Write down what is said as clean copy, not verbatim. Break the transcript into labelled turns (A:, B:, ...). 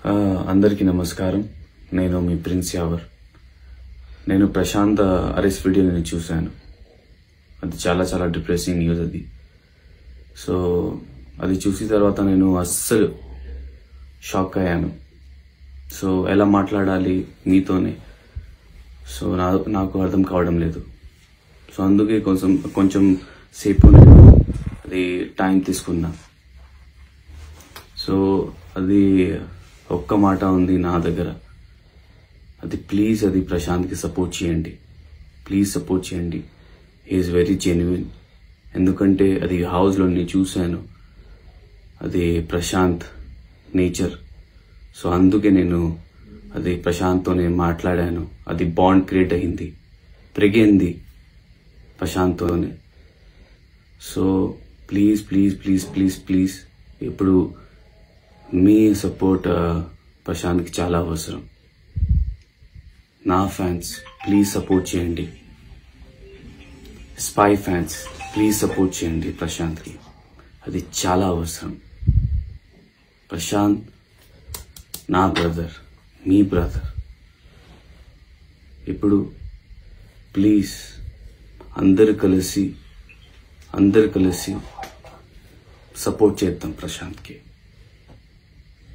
A: అందరికీ నమస్కారం. నేను మీ ప్రిన్స్ యావర్. నేను ప్రశాంత్ అరెస్ట్ వీడియో నేను చూశాను. అది చాలా చాలా డిప్రెసింగ్ న్యూస్ అది. సో అది చూసిన తర్వాత నేను అస్సలు షాక్ అయ్యాను. సో ఎలా మాట్లాడాలి మీతోనే సో నాకు అర్థం కావడం లేదు. సో అందుకే కొంచెం సేపు నేను అది టైం తీసుకున్నా. సో అది ఒక్క మాట ఉంది నా దగ్గర, అది ప్లీజ్ అది ప్రశాంత్కి సపోర్ట్ చేయండి. ప్లీజ్ సపోర్ట్ చేయండి. He's very genuine. ఎందుకంటే అది హౌస్లో నేను చూశాను, అది ప్రశాంత్ నేచర్. సో అందుకే నేను అది ప్రశాంత్తో నేను మాట్లాడాను. అది బాండ్ క్రియేట్ అయింది, పెరిగింది ప్రశాంత్తోనే. So please please please please please ఇప్పుడు మీ సపోర్ట్ ప్రశాంత్కి చాలా అవసరం. నా ఫ్యాన్స్ ప్లీజ్ సపోర్ట్ చేయండి. స్పై ఫ్యాన్స్ ప్లీజ్ సపోర్ట్ చేయండి ప్రశాంత్కి. అది చాలా అవసరం. ప్రశాంత్ నా బ్రదర్, మీ బ్రదర్. ఇప్పుడు ప్లీజ్ అందరు కలిసి సపోర్ట్ చేద్దాం ప్రశాంత్కి.